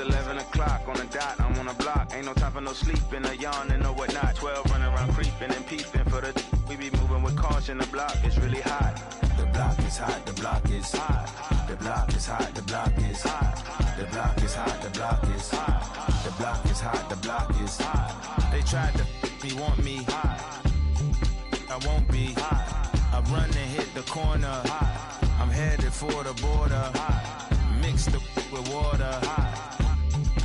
11 o'clock on the dot, I'm on the block. Ain't no time for no sleeping, or yawning, or whatnot. 12 running around creeping and peeping for the we be moving with caution. The block is really hot. The block is hot, the block is hot. The block is hot, the block is hot. The block is hot, the block is hot. The block is hot, the block is hot. They tried to me, want me hot. I won't be hot. I run and hit the corner. I'm headed for the border. Mix the with water.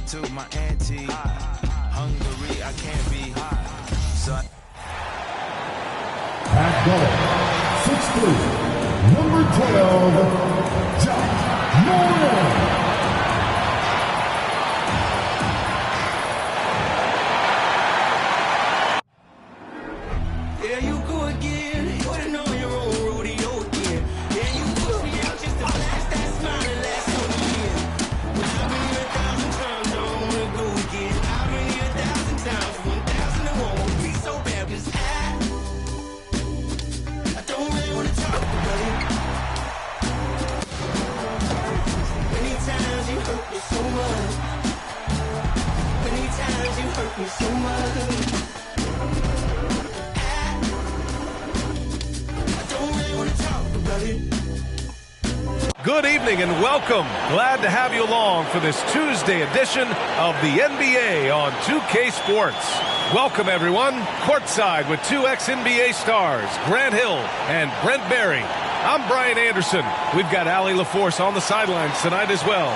To my auntie. Hungry, I can't be hot. So at goal, 6'3", number 12, Jack Morgan. There you go again, putting on your own rodeo again. There you go again, just to blast that smile and last on the year. But I've been here 1,000 times, I don't wanna go again. I've been here 1,000 times, 1,000 it won't be so bad, 'cause I don't really wanna talk about it. Many times you hurt me so much. Many times you hurt me so much. Good evening and welcome. Glad to have you along for this Tuesday edition of the NBA on 2K Sports. Welcome everyone, courtside with two ex-NBA stars, Grant Hill and Brent Barry. I'm Brian Anderson. We've got Allie LaForce on the sidelines tonight as well.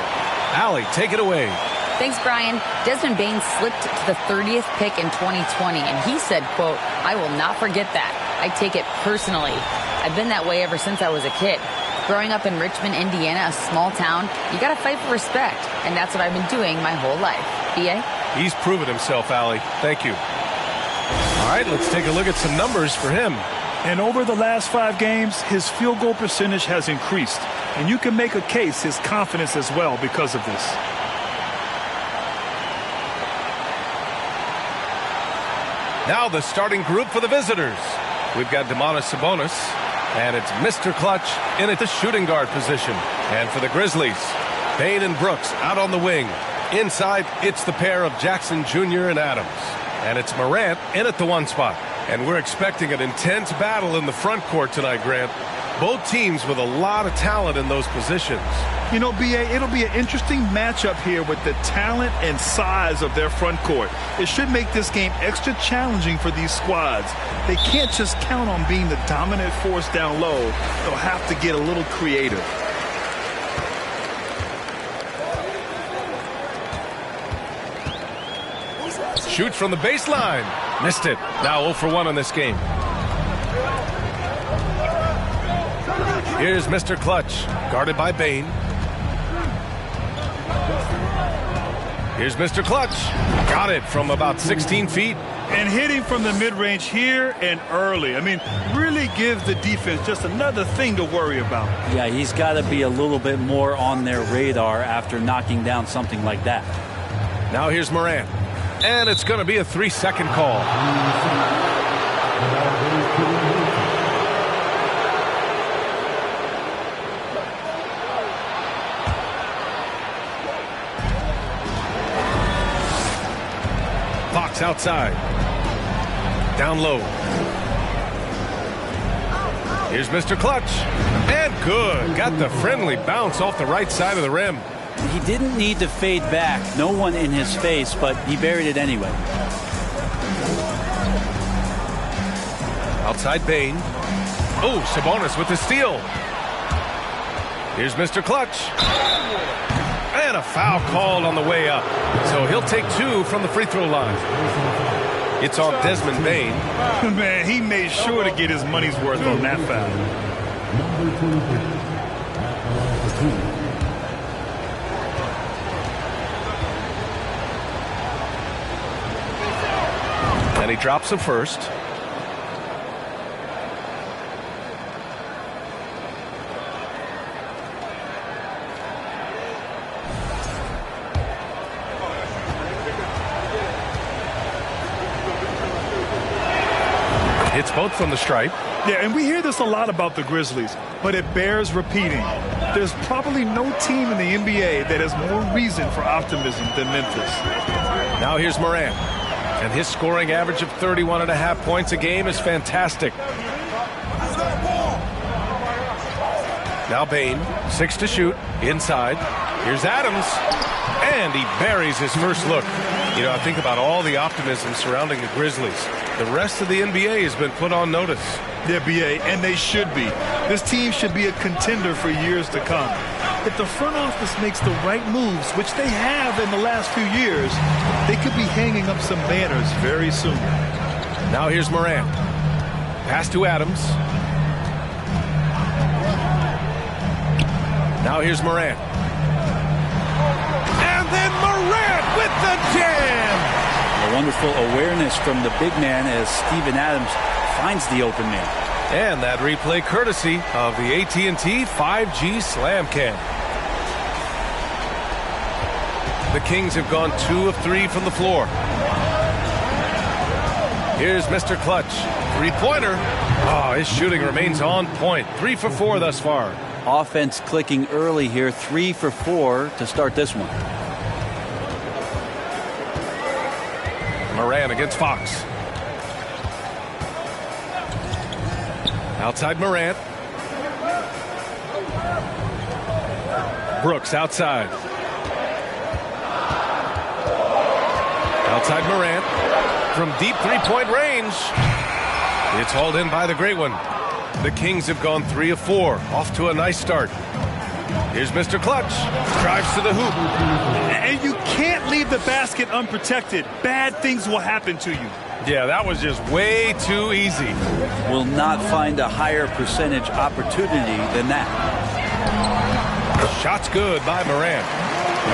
Allie, take it away. Thanks, Brian. Desmond Bane slipped to the 30th pick in 2020, and he said, quote, "I will not forget that. I take it personally. I've been that way ever since I was a kid. Growing up in Richmond, Indiana, a small town, you got to fight for respect, and that's what I've been doing my whole life." B.A.? He's proven himself, Allie. Thank you. All right, let's take a look at some numbers for him. And over the last 5 games, his field goal percentage has increased. And you can make a case his confidence as well because of this. Now the starting group for the visitors. We've got Domantas Sabonis, and it's Mr. Clutch in at the shooting guard position. And for the Grizzlies, Bane and Brooks out on the wing. Inside, it's the pair of Jackson Jr. and Adams. And it's Morant in at the 1 spot. And we're expecting an intense battle in the front court tonight, Grant. Both teams with a lot of talent in those positions. You know, B.A., it'll be an interesting matchup here with the talent and size of their front court. It should make this game extra challenging for these squads. They can't just count on being the dominant force down low. They'll have to get a little creative. Shoots from the baseline. Missed it. Now 0 for 1 in this game. Here's Mr. Clutch, guarded by Bane. Here's Mr. Clutch. Got it from about 16 feet. And hitting from the mid-range here and early. I mean, really gives the defense just another thing to worry about. Yeah, he's got to be a little bit more on their radar after knocking down something like that. Now here's Morant. And it's going to be a 3-second call. Fox outside. Down low. Here's Mr. Clutch. And good. Got the friendly bounce off the right side of the rim. He didn't need to fade back. No one in his face, but he buried it anyway. Outside Bane. Oh, Sabonis with the steal. Here's Mr. Clutch. And a foul called on the way up. So he'll take 2 from the free throw line. It's on Desmond Bane. Man, he made sure to get his money's worth on that foul. And he drops the first. Hits both from the stripe. Yeah, and we hear this a lot about the Grizzlies, but it bears repeating. There's probably no team in the NBA that has more reason for optimism than Memphis. Now here's Morant. And his scoring average of 31.5 points a game is fantastic. Now Bane, 6 to shoot, inside. Here's Adams, and he buries his first look. You know, I think about all the optimism surrounding the Grizzlies. The rest of the NBA has been put on notice. Yeah, BA, and they should be. This team should be a contender for years to come. If the front office makes the right moves, which they have in the last few years, they could be hanging up some banners very soon. Now here's Morant. Pass to Adams. Now here's Morant. And then Morant with the jam! A wonderful awareness from the big man as Steven Adams finds the open man. And that replay courtesy of the AT&T 5G Slam Cam. The Kings have gone 2 of 3 from the floor. Here's Mr. Clutch. Three-pointer. Oh, his shooting remains on point. 3 for 4 thus far. Offense clicking early here. 3 for 4 to start this one. Morant against Fox. Outside Morant. Brooks outside. Outside Morant. From deep three-point range. It's hauled in by the great one. The Kings have gone 3 of 4. Off to a nice start. Here's Mr. Clutch. Drives to the hoop. And you can't leave the basket unprotected. Bad things will happen to you. Yeah, that was just way too easy. Will not find a higher percentage opportunity than that. Shot's good by Morant.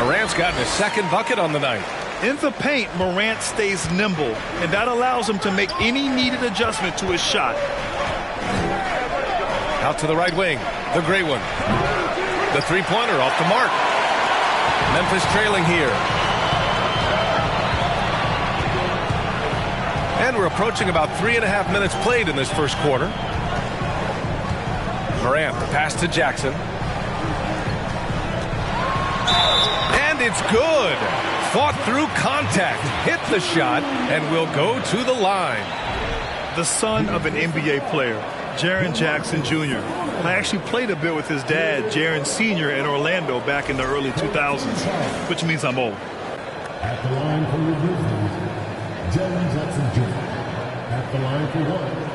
Morant's gotten his second bucket on the night. In the paint, Morant stays nimble, and that allows him to make any needed adjustment to his shot. Out to the right wing. The great one. The three-pointer off the mark. Memphis trailing here. And we're approaching about 3.5 minutes played in this first quarter. Morant, the pass to Jackson. And it's good. Fought through contact. Hit the shot and will go to the line. The son of an NBA player, Jaren Jackson Jr. I actually played a bit with his dad, Jaren Sr. in Orlando back in the early 2000s, which means I'm old. At the line for the Grizzlies, Jaren Jackson Jr. At the line for one.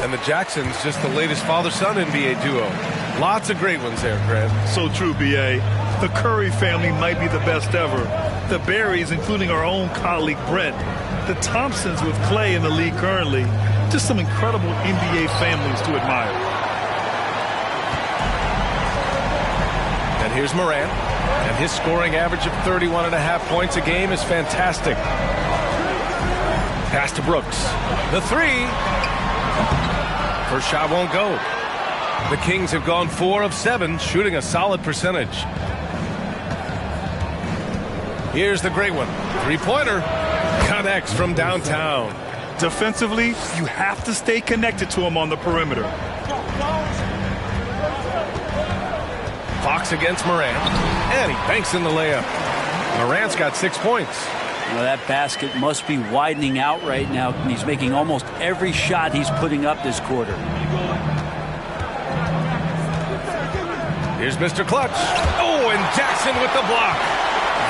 And the Jacksons, just the latest father-son NBA duo. Lots of great ones there, Grant. So true, B.A. The Curry family might be the best ever. The Berries, including our own colleague Brent. The Thompsons with Clay in the league currently. Just some incredible NBA families to admire. And here's Morant. And his scoring average of 31.5 points a game is fantastic. Pass to Brooks. The three. First shot won't go. The Kings have gone 4 of 7, shooting a solid percentage. Here's the great one. Three-pointer. Connects from downtown. Defensively, you have to stay connected to him on the perimeter. Fox against Morant. And he banks in the layup. Morant's got 6 points. Well, that basket must be widening out right now. He's making almost every shot he's putting up this quarter. Here's Mr. Clutch. Oh, and Jackson with the block.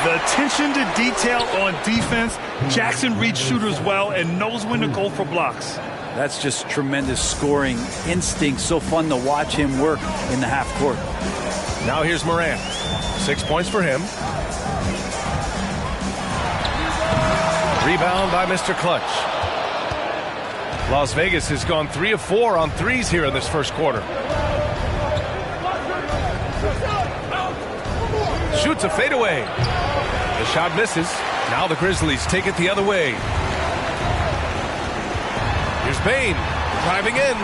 The attention to detail on defense. Jackson reads shooters well and knows when to go for blocks. That's just tremendous scoring instinct. So fun to watch him work in the half court. Now here's Morant. 6 points for him. Rebound by Mr. Clutch. Las Vegas has gone 3 of 4 on threes here in this first quarter. Shoots a fadeaway. The shot misses. Now the Grizzlies take it the other way. Here's Bane driving in.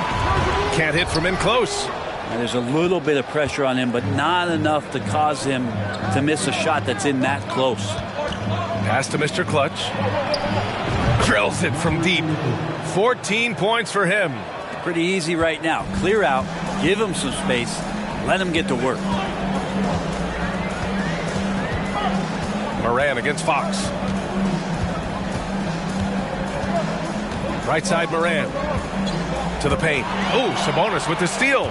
Can't hit from in close. And there's a little bit of pressure on him, but not enough to cause him to miss a shot that's in that close. Pass to Mr. Clutch. Drills it from deep. 14 points for him. Pretty easy right now. Clear out, give him some space, let him get to work. Moran against Fox. Right side Moran. To the paint. Oh, Sabonis with the steal.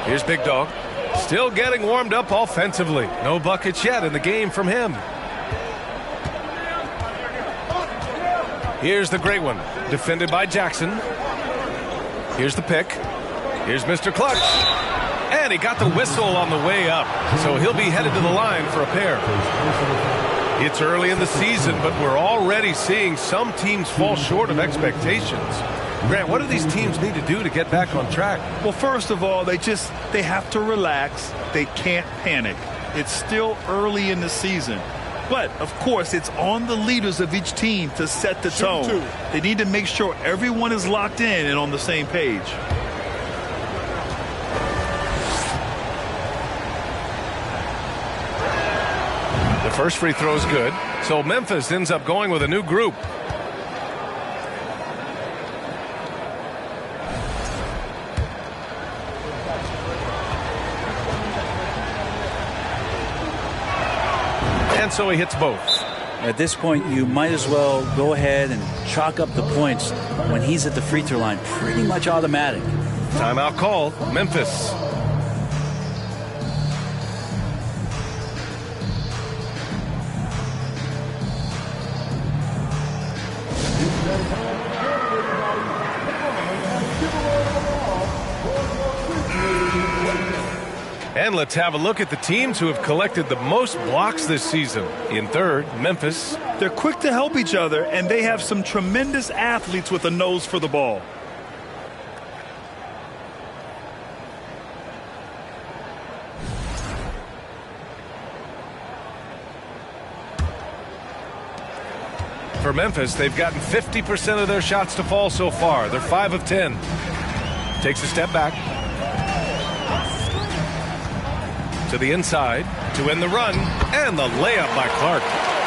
Here's Big Dog. Still getting warmed up offensively. No buckets yet in the game from him. Here's the great one. Defended by Jackson. Here's the pick. Here's Mr. Clutch. And he got the whistle on the way up. So he'll be headed to the line for a pair. It's early in the season, but we're already seeing some teams fall short of expectations. Grant, what do these teams need to do to get back on track? Well, first of all, they have to relax. They can't panic. It's still early in the season. But, of course, it's on the leaders of each team to set the tone. They need to make sure everyone is locked in and on the same page. The first free throw is good. So Memphis ends up going with a new group. And so he hits both. At this point, you might as well go ahead and chalk up the points when he's at the free throw line. Pretty much automatic. Timeout called. Memphis. And let's have a look at the teams who have collected the most blocks this season. In third, Memphis. They're quick to help each other, and they have some tremendous athletes with a nose for the ball. For Memphis, they've gotten 50% of their shots to fall so far. They're 5 of 10. Takes a step back. To the inside to end the run, and the layup by Clark.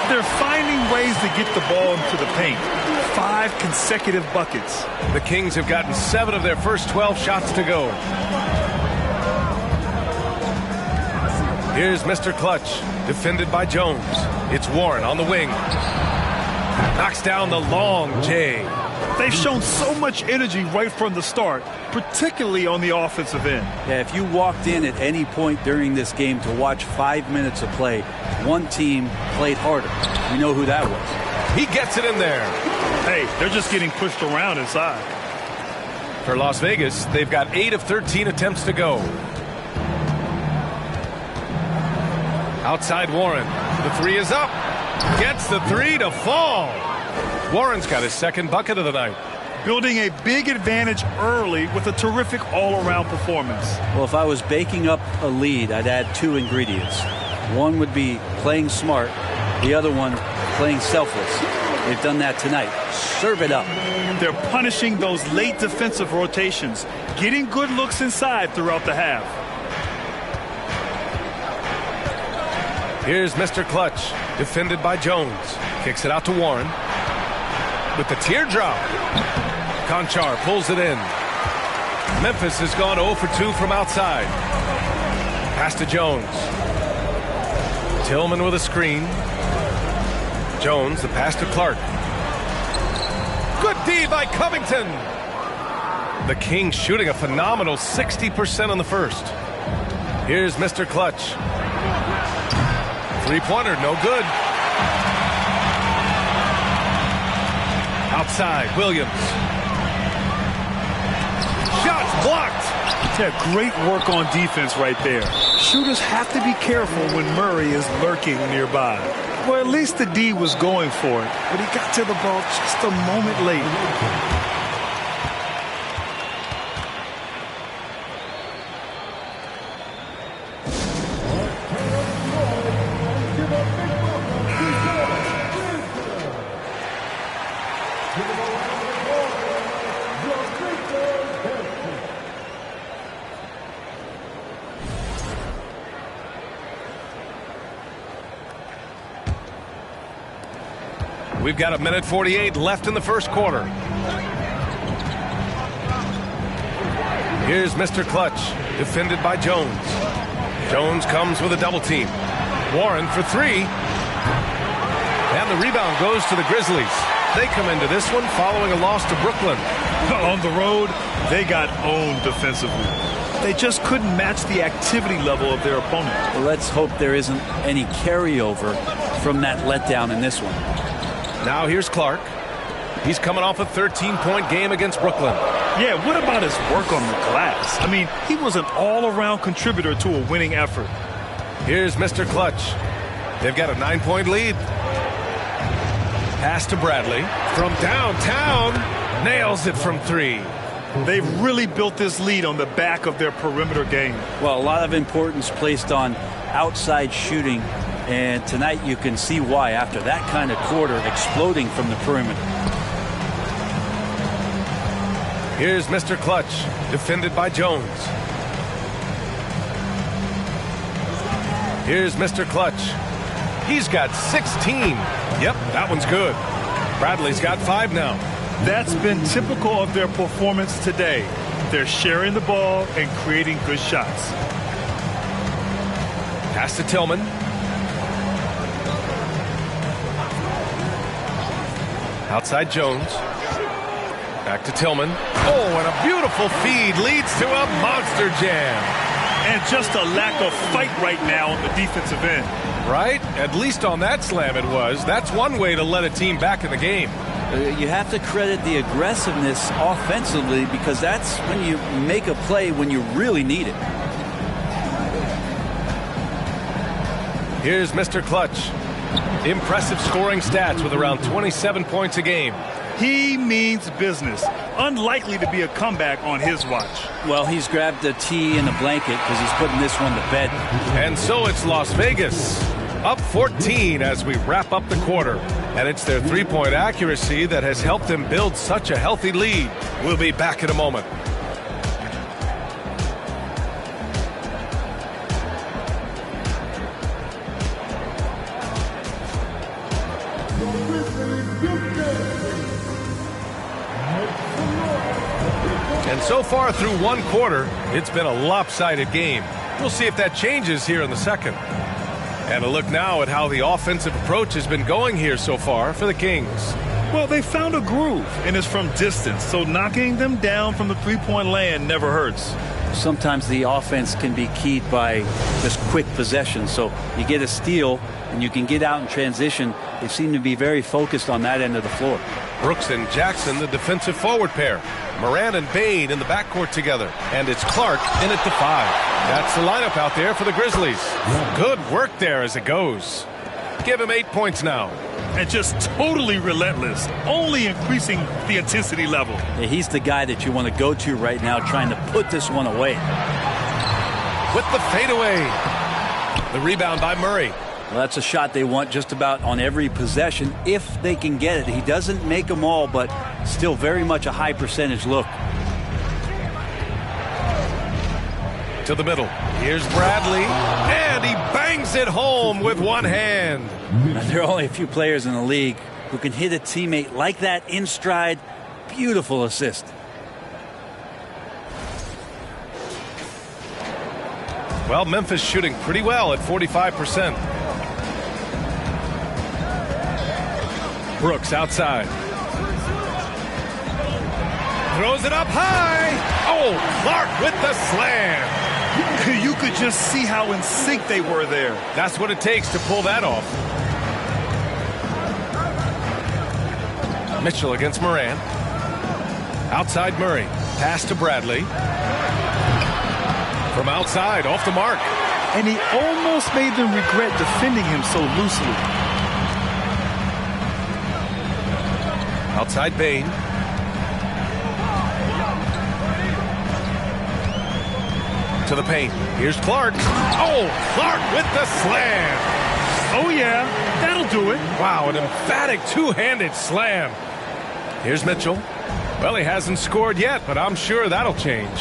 They're finding ways to get the ball into the paint. 5 consecutive buckets. The Kings have gotten 7 of their first 12 shots to go. Here's Mr. Clutch, defended by Jones. It's Warren on the wing. Knocks down the long J. They've shown so much energy right from the start, particularly on the offensive end. Yeah, if you walked in at any point during this game to watch 5 minutes of play, one team played harder. We know who that was. He gets it in there. Hey, they're just getting pushed around inside. For Las Vegas, they've got 8 of 13 attempts to go. Outside Warren. The 3 is up. Gets the 3 to fall. Warren's got his second bucket of the night. Building a big advantage early with a terrific all-around performance. Well, if I was baking up a lead, I'd add 2 ingredients. One would be playing smart. The other one, playing selfless. They've done that tonight. Serve it up. They're punishing those late defensive rotations, getting good looks inside throughout the half. Here's Mr. Clutch, defended by Jones. Kicks it out to Warren. With the teardrop. Conchar pulls it in. Memphis has gone 0 for 2 from outside. Pass to Jones. Tillman with a screen. Jones, the pass to Clark. Good D by Covington. The Kings shooting a phenomenal 60% on the first. Here's Mr. Clutch. Three-pointer, no good. Outside, Williams. Shots blocked. Yeah, great work on defense right there. Shooters have to be careful when Murray is lurking nearby. Well, at least the D was going for it, but he got to the ball just a moment late. We've got 1:48 left in the first quarter. Here's Mr. Clutch, defended by Jones. Jones comes with a double team. Warren for three. And the rebound goes to the Grizzlies. They come into this one following a loss to Brooklyn. On the road, they got owned defensively. They just couldn't match the activity level of their opponent. Well, let's hope there isn't any carryover from that letdown in this one. Now here's Clark. He's coming off a 13-point game against Brooklyn. Yeah, what about his work on the glass? I mean, he was an all-around contributor to a winning effort. Here's Mr. Clutch. They've got a 9-point lead. Pass to Bradley. From downtown, nails it from three. They've really built this lead on the back of their perimeter game. Well, a lot of importance placed on outside shooting, and tonight you can see why after that kind of quarter exploding from the perimeter. Here's Mr. Clutch, defended by Jones. Here's Mr. Clutch. He's got 16. Yep, that one's good. Bradley's got 5 now. That's been typical of their performance today. They're sharing the ball and creating good shots. Pass to Tillman. Outside Jones. Back to Tillman. Oh, and a beautiful feed leads to a monster jam. And just a lack of fight right now on the defensive end. Right? At least on that slam it was. That's one way to let a team back in the game. You have to credit the aggressiveness offensively because that's when you make a play when you really need it. Here's Mr. Clutch. Impressive scoring stats with around 27 points a game. He means business. Unlikely to be a comeback on his watch. Well, he's grabbed a tee and a blanket because he's putting this one to bed. And so it's Las Vegas. Up 14 as we wrap up the quarter. And it's their three-point accuracy that has helped them build such a healthy lead. We'll be back in a moment. And so far through one quarter, it's been a lopsided game. We'll see if that changes here in the second. And a look now at how the offensive approach has been going here so far for the Kings. Well, they found a groove, and it's from distance, so knocking them down from the three-point land never hurts. Sometimes the offense can be keyed by just quick possession. So you get a steal, and you can get out in transition. They seem to be very focused on that end of the floor. Brooks and Jackson, the defensive forward pair. Moran and Bain in the backcourt together. And it's Clark in at the 5. That's the lineup out there for the Grizzlies. Good work there as it goes. Give him 8 points now. And just totally relentless, only increasing the intensity level. Yeah, he's the guy that you want to go to right now trying to put this one away. With the fadeaway. The rebound by Murray. Well, that's a shot they want just about on every possession if they can get it. He doesn't make them all, but still very much a high percentage look. To the middle. Here's Bradley. And he bangs it home with one hand. There are only a few players in the league who can hit a teammate like that in stride. Beautiful assist. Well, Memphis shooting pretty well at 45%. Brooks outside. Throws it up high. Oh, Clark with the slam. You could just see how in sync they were there. That's what it takes to pull that off. Mitchell against Moran. Outside Murray. Pass to Bradley. From outside, off the mark. And he almost made them regret defending him so loosely. Outside Bain. To the paint. Here's Clark. Oh, Clark with the slam. Oh, yeah, that'll do it. Wow, an emphatic two-handed slam. Here's Mitchell. Well, he hasn't scored yet, but I'm sure that'll change.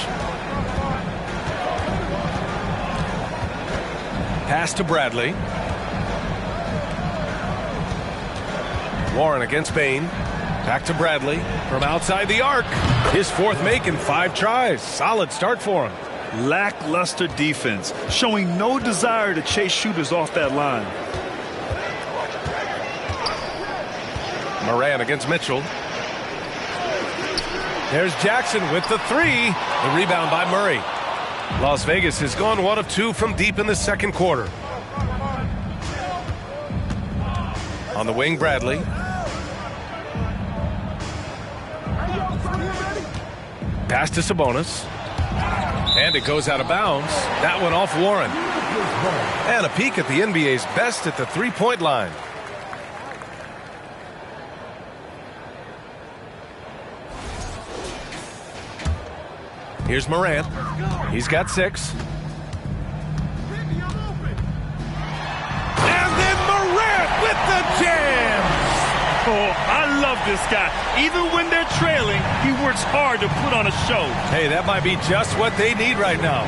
Pass to Bradley. Warren against Bain. Back to Bradley from outside the arc. His fourth make in 5 tries. Solid start for him. Lackluster defense, showing no desire to chase shooters off that line. Moran against Mitchell. There's Jackson with the 3. The rebound by Murray. Las Vegas has gone 1 of 2 from deep in the second quarter. On the wing, Bradley. Pass to Sabonis. And it goes out of bounds. That one off Warren. And a peek at the NBA's best at the three-point line. Here's Morant. He's got 6. And then Morant with the jam. Oh, I love this guy. Even when they're trailing, he works hard to put on a show. Hey, that might be just what they need right now.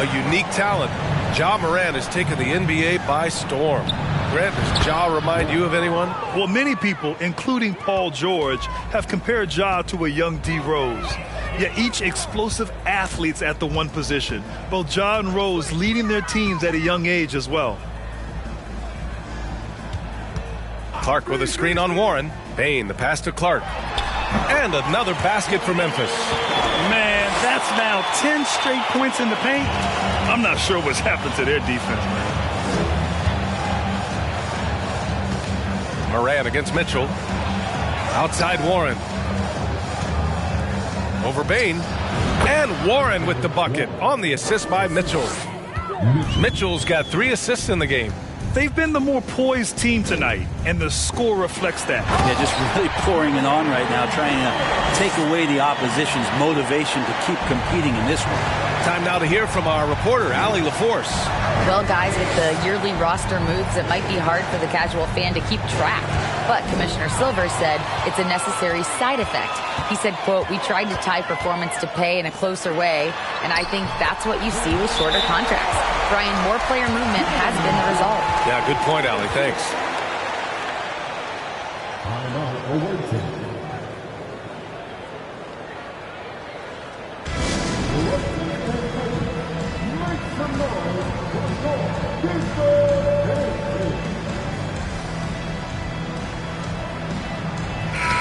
A unique talent. Ja Morant has taken the NBA by storm. Grant, does Ja remind you of anyone? Well, many people, including Paul George, have compared Ja to a young D. Rose. Yet each explosive athletes at the one position. Both Ja and Rose leading their teams at a young age as well. Clark with a screen on Warren. Bain, the pass to Clark. And another basket for Memphis. Man, that's now 10 straight points in the paint. I'm not sure what's happened to their defense, man. Moran against Mitchell. Outside Warren. Over Bain. And Warren with the bucket on the assist by Mitchell. Mitchell's got 3 assists in the game. They've been the more poised team tonight, and the score reflects that. Yeah, just really pouring it on right now, trying to take away the opposition's motivation to keep competing in this one. Time now to hear from our reporter, Allie LaForce. Well, guys, with the yearly roster moves, it might be hard for the casual fan to keep track. But Commissioner Silver said it's a necessary side effect. He said, quote, "We tried to tie performance to pay in a closer way, and I think that's what you see with shorter contracts." Brian, more player movement has been the result. Yeah, good point, Allie. Thanks. Timeout awaiting.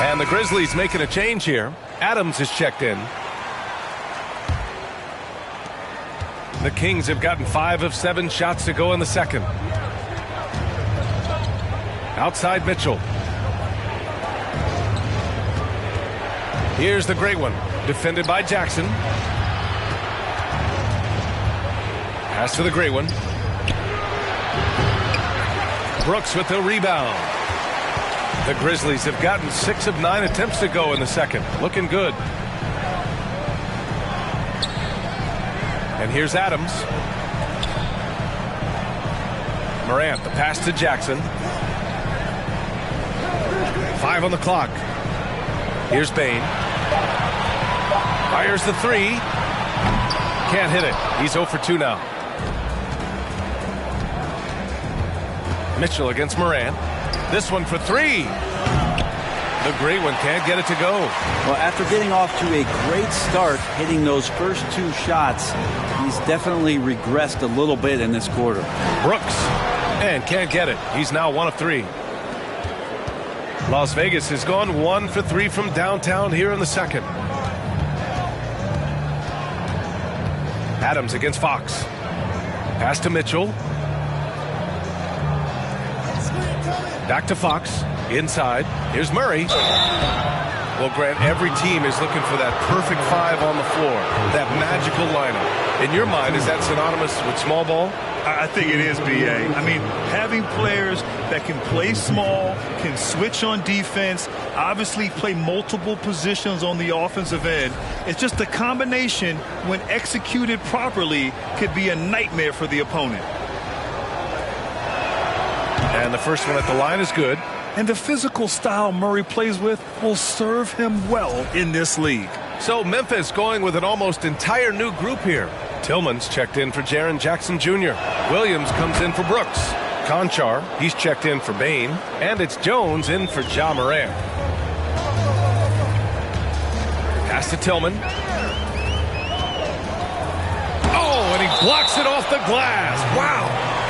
And the Grizzlies making a change here. Adams is checked in. The Kings have gotten 5 of 7 shots to go in the second. Outside Mitchell. Here's the great one. Defended by Jackson. Pass to the great one. Brooks with the rebound. The Grizzlies have gotten 6 of 9 attempts to go in the second. Looking good. And here's Adams. Morant, the pass to Jackson. 5 on the clock. Here's Bain. Fires the 3. Can't hit it. He's 0 for 2 now. Mitchell against Morant. This one for 3. The great one can't get it to go. Well, after getting off to a great start, hitting those first 2 shots, he's definitely regressed a little bit in this quarter. Brooks, and can't get it. He's now 1 of 3. Las Vegas has gone 1 for 3 from downtown here in the second. Adams against Fox. Pass to Mitchell. Back to Fox. Inside. Here's Murray. Well, Grant, every team is looking for that perfect 5 on the floor. That magical lineup. In your mind, is that synonymous with small ball? I think it is, B.A. I mean, having players that can play small, can switch on defense, obviously play multiple positions on the offensive end. It's just a combination, when executed properly, could be a nightmare for the opponent. And the first one at the line is good. And the physical style Murray plays with will serve him well in this league. So Memphis going with an almost entire new group here. Tillman's checked in for Jaren Jackson Jr. Williams comes in for Brooks. Conchar, he's checked in for Bain, and it's Jones in for Ja Morant. Pass to Tillman. Oh, and he blocks it off the glass. Wow.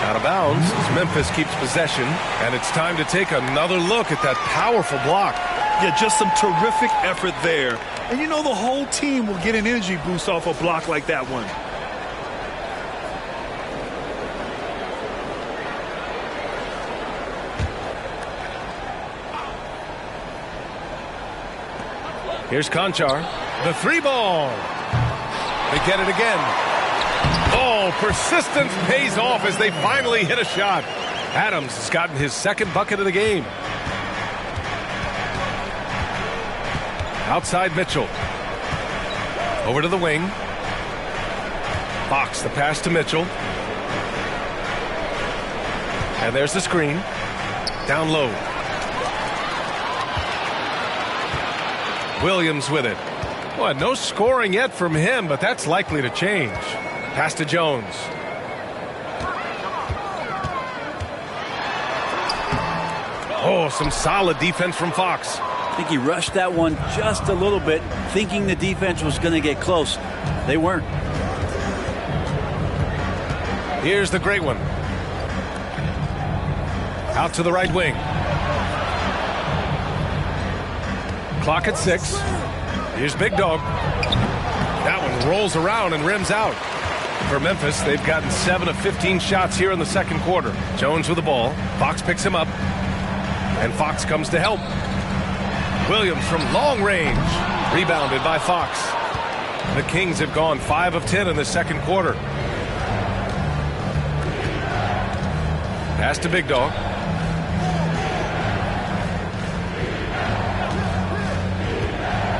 Out of bounds as Memphis keeps possession, and it's time to take another look at that powerful block. Yeah, just some terrific effort there. And you know the whole team will get an energy boost off a block like that one. Here's Conchar. The 3-ball. They get it again. Oh, persistence pays off as they finally hit a shot. Adams has gotten his second bucket of the game. Outside Mitchell. Over to the wing. Fox, the pass to Mitchell. And there's the screen. Down low. Williams with it. Well, no scoring yet from him, but that's likely to change. Pass to Jones. Oh, some solid defense from Fox. I think he rushed that one just a little bit, thinking the defense was going to get close. They weren't. Here's the great one. Out to the right wing. Clock at 6. Here's Big Dog. That one rolls around and rims out. For Memphis, they've gotten 7 of 15 shots here in the second quarter. Jones with the ball. Fox picks him up. And Fox comes to help. Williams from long range. Rebounded by Fox. The Kings have gone 5 of 10 in the second quarter. Pass to Big Dog.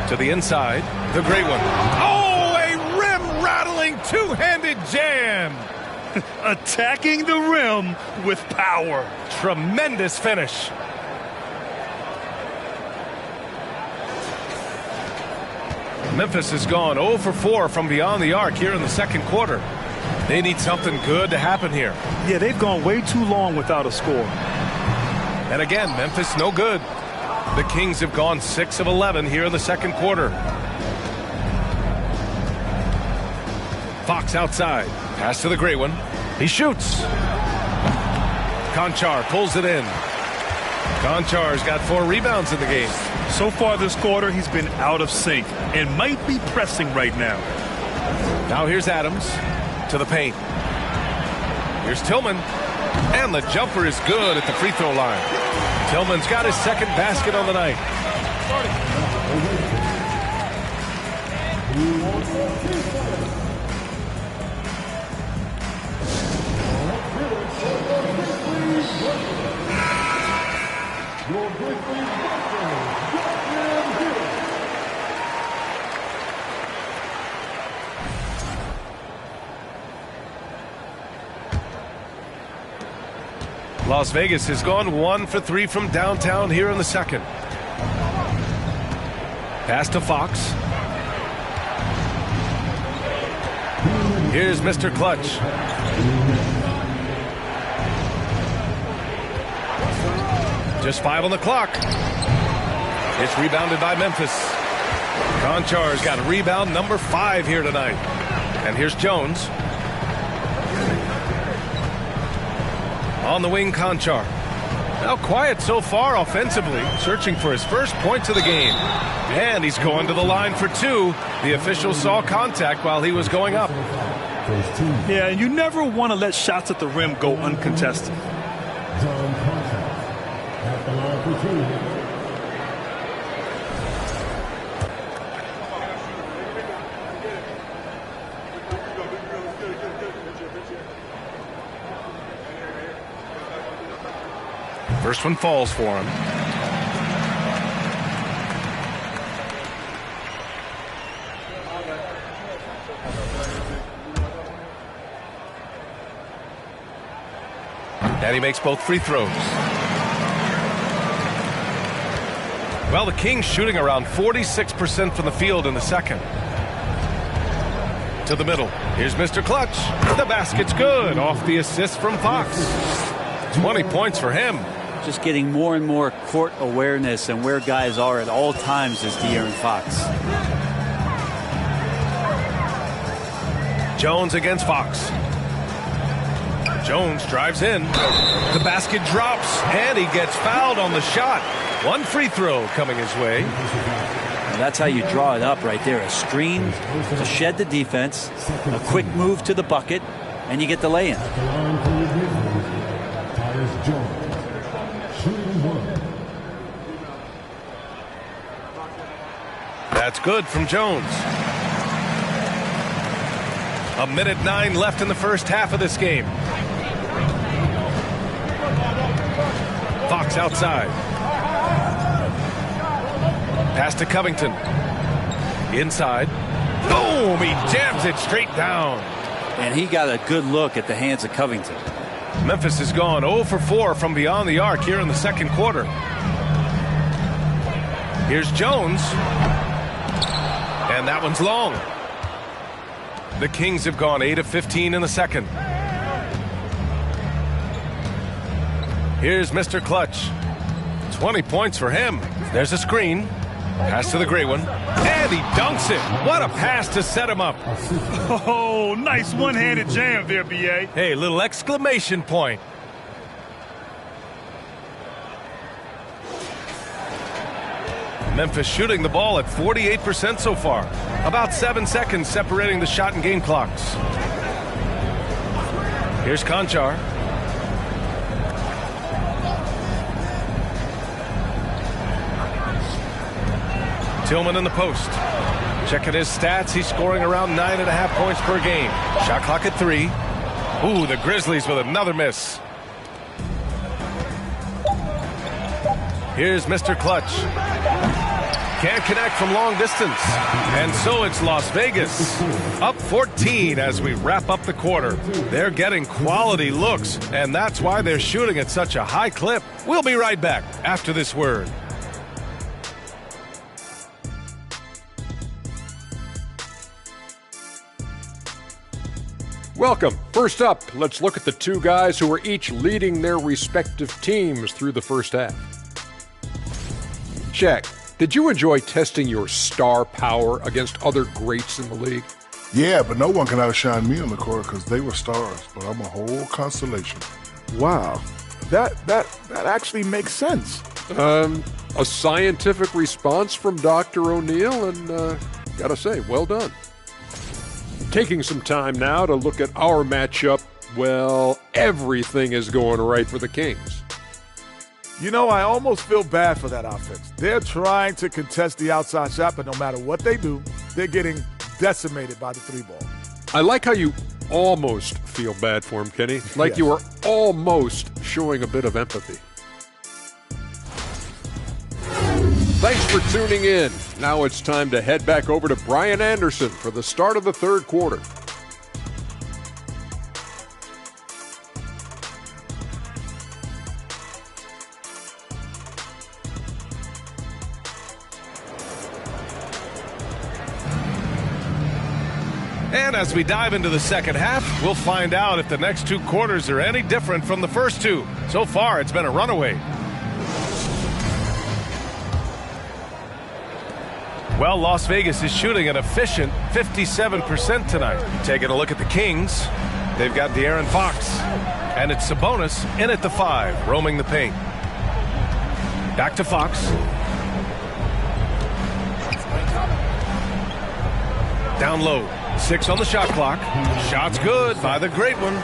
To the inside. The great one. Oh, a rim-rattling two-handed jam. Attacking the rim with power. Tremendous finish. Memphis has gone 0 for 4 from beyond the arc here in the second quarter. They need something good to happen here. Yeah, they've gone way too long without a score. And again, Memphis no good. The Kings have gone 6 of 11 here in the second quarter. Fox outside. Pass to the great one. He shoots. Conchar pulls it in. Conchar's got 4 rebounds in the game. So far this quarter, he's been out of sync and might be pressing right now. Now here's Adams to the paint. Here's Tillman. And the jumper is good at the free throw line. Tillman's got his second basket on the night. Las Vegas has gone 1 for 3 from downtown here in the second. Pass to Fox. Here's Mr. Clutch. Just 5 on the clock. It's rebounded by Memphis. Conchar's got rebound number 5 here tonight. And here's Jones. On the wing, Conchar. Now quiet so far offensively, searching for his first points of the game. And he's going to the line for 2. The official saw contact while he was going up. Yeah, and you never want to let shots at the rim go uncontested. John Conchar at the line for 2. First one falls for him. And he makes both free throws. Well, the Kings shooting around 46% from the field in the second. To the middle. Here's Mr. Clutch. The basket's good. Off the assist from Fox. 20 points for him. Just getting more and more court awareness and where guys are at all times is De'Aaron Fox. Jones against Fox. Jones drives in. The basket drops, and he gets fouled on the shot. One free throw coming his way. And that's how you draw it up right there. A screen to shed the defense, a quick move to the bucket, and you get the lay-in. At the line for the Grizzlies, Tyus Jones, shooting 1. That's good from Jones. 1:09 left in the first half of this game. Fox outside. Pass to Covington. Inside. Boom! He jams it straight down. And he got a good look at the hands of Covington. Memphis has gone 0 for 4 from beyond the arc here in the second quarter. Here's Jones. And that one's long. The Kings have gone 8 of 15 in the second. Here's Mr. Clutch. 20 points for him. There's a screen. Pass to the gray one. And he dunks it. What a pass to set him up. Oh, nice one-handed jam there, B.A. Hey, little exclamation point. Memphis shooting the ball at 48% so far. About 7 seconds separating the shot and game clocks. Here's Conchar. Tillman in the post. Checking his stats. He's scoring around 9.5 points per game. Shot clock at 3. Ooh, the Grizzlies with another miss. Here's Mr. Clutch. Can't connect from long distance. And so it's Las Vegas. Up 14 as we wrap up the quarter. They're getting quality looks, and that's why they're shooting at such a high clip. We'll be right back after this word. Welcome. First up, let's look at the two guys who are each leading their respective teams through the first half. Shaq, did you enjoy testing your star power against other greats in the league? Yeah, but no one can outshine me on the court because they were stars, but I'm a whole constellation. Wow, that actually makes sense. A scientific response from Dr. O'Neill, and gotta say, well done. Taking some time now to look at our matchup, well, everything is going right for the Kings. You know, I almost feel bad for that offense. They're trying to contest the outside shot, but no matter what they do, they're getting decimated by the 3-ball. I like how you almost feel bad for him, Kenny. Like Yes. you were almost showing a bit of empathy. Thanks for tuning in. Now it's time to head back over to Brian Anderson for the start of the third quarter. And as we dive into the second half, we'll find out if the next 2 quarters are any different from the first 2. So far, it's been a runaway. Well, Las Vegas is shooting an efficient 57% tonight. Taking a look at the Kings, they've got De'Aaron Fox. And it's Sabonis in at the 5, roaming the paint. Back to Fox. Down low. 6 on the shot clock. Shot's good by the great one.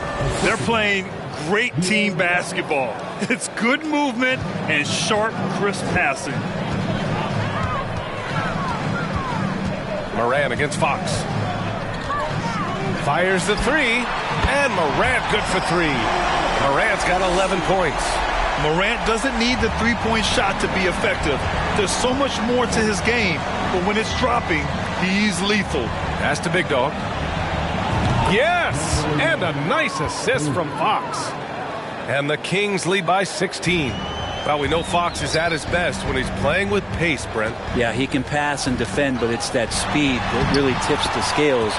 They're playing great team basketball. It's good movement and sharp, crisp passing. Morant against Fox. Fires the 3, and Morant good for 3. Morant's got 11 points. Morant doesn't need the three-point shot to be effective. There's so much more to his game, but when it's dropping, he's lethal. Pass to Big Dog. Yes! And a nice assist from Fox. And the Kings lead by 16. Well, we know Fox is at his best when he's playing with pace, Brent. Yeah, he can pass and defend, but it's that speed that really tips the scales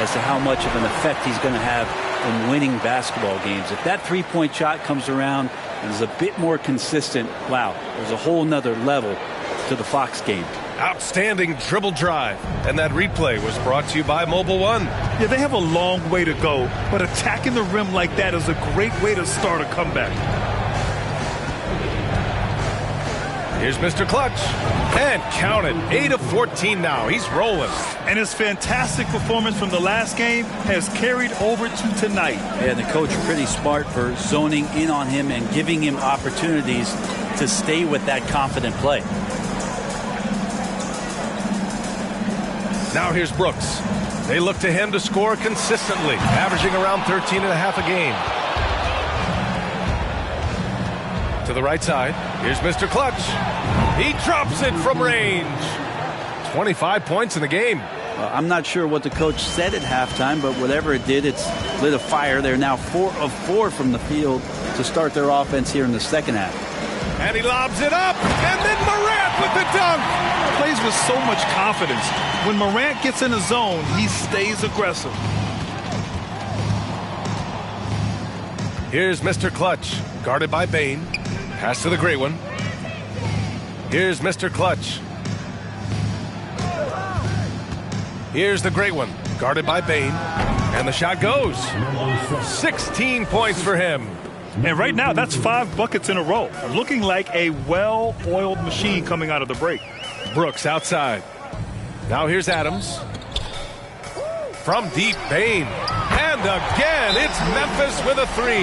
as to how much of an effect he's going to have in winning basketball games. If that three-point shot comes around and is a bit more consistent, wow, there's a whole nother level to the Fox game. Outstanding dribble drive. And that replay was brought to you by Mobile One. Yeah, they have a long way to go, but attacking the rim like that is a great way to start a comeback. Here's Mr. Clutch. And count it. 8 of 14 now. He's rolling. And his fantastic performance from the last game has carried over to tonight. And the coach pretty smart for zoning in on him and giving him opportunities to stay with that confident play. Now here's Brooks. They look to him to score consistently, averaging around 13 and a half a game. To the right side, here's Mr. Clutch. He drops it from range. 25 points in the game. I'm not sure what the coach said at halftime, but whatever it did, it's lit a fire. They're now 4 of 4 from the field to start their offense here in the second half. And he lobs it up, and then Morant with the dunk. Plays with so much confidence. When Morant gets in the zone, he stays aggressive. Here's Mr. Clutch, guarded by Bain. Pass to the great one. Here's Mr. Clutch. Here's the great one, guarded by Bain. And the shot goes. 16 points for him. And right now, that's 5 buckets in a row. Looking like a well-oiled machine coming out of the break. Brooks outside. Now here's Adams. From deep, Bain. And again, it's Memphis with a 3.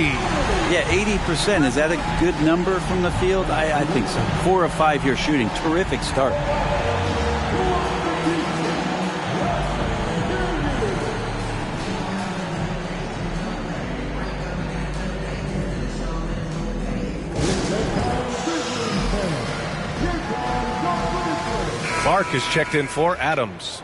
Yeah, 80%. Is that a good number from the field? I think so. 4 of 5 here shooting. Terrific start. Clark is checked in for Adams.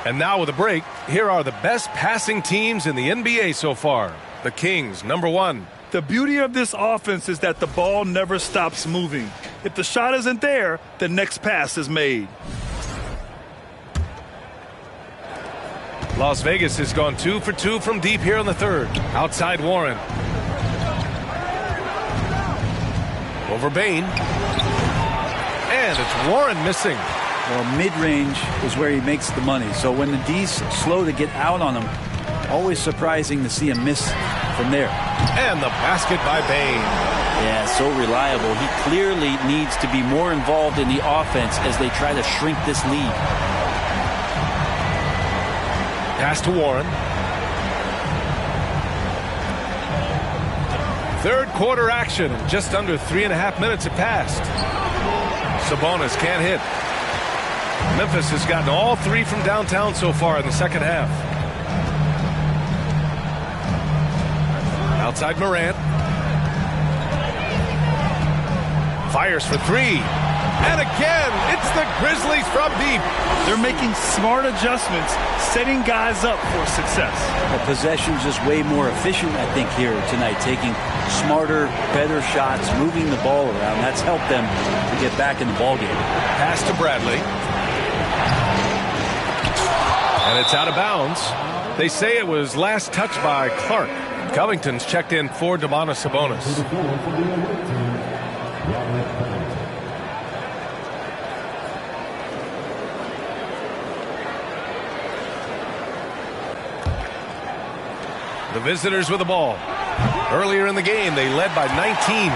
And now with a break, here are the best passing teams in the NBA so far. The Kings, number 1. The beauty of this offense is that the ball never stops moving. If the shot isn't there, the next pass is made. Las Vegas has gone 2 for 2 from deep here in the third. Outside Warren. Over Bain. And it's Warren missing. Well, mid-range is where he makes the money. So when the D's slow to get out on him, always surprising to see him miss from there. And the basket by Bain. Yeah, so reliable. He clearly needs to be more involved in the offense as they try to shrink this lead. Pass to Warren. Third quarter action. Just under 3.5 minutes have passed. Sabonis can't hit. Memphis has gotten all 3 from downtown so far in the second half. Outside Morant. Fires for 3. And again, it's the Grizzlies from deep. They're making smart adjustments, setting guys up for success. The possession's just way more efficient, I think, here tonight. Taking smarter, better shots, moving the ball around. That's helped them to get back in the ballgame. Pass to Bradley. And it's out of bounds. They say it was last touched by Clark. Covington's checked in for Domantas Sabonis. The visitors with the ball. Earlier in the game, they led by 19.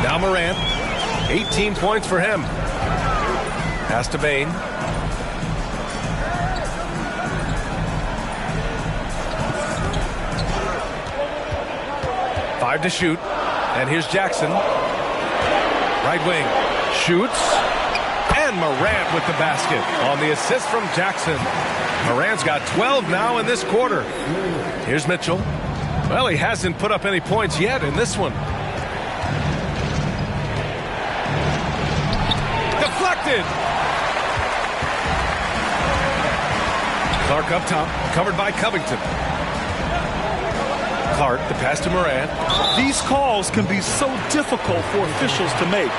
Now Morant. 18 points for him. Pass to Bain. Five to shoot. And here's Jackson. Right wing. Shoots. And Morant with the basket on the assist from Jackson. Morant's got 12 now in this quarter. Here's Mitchell. Well, he hasn't put up any points yet in this one. Deflected. Clark up top, covered by Covington. Clark, the pass to Morant. These calls can be so difficult for officials to make.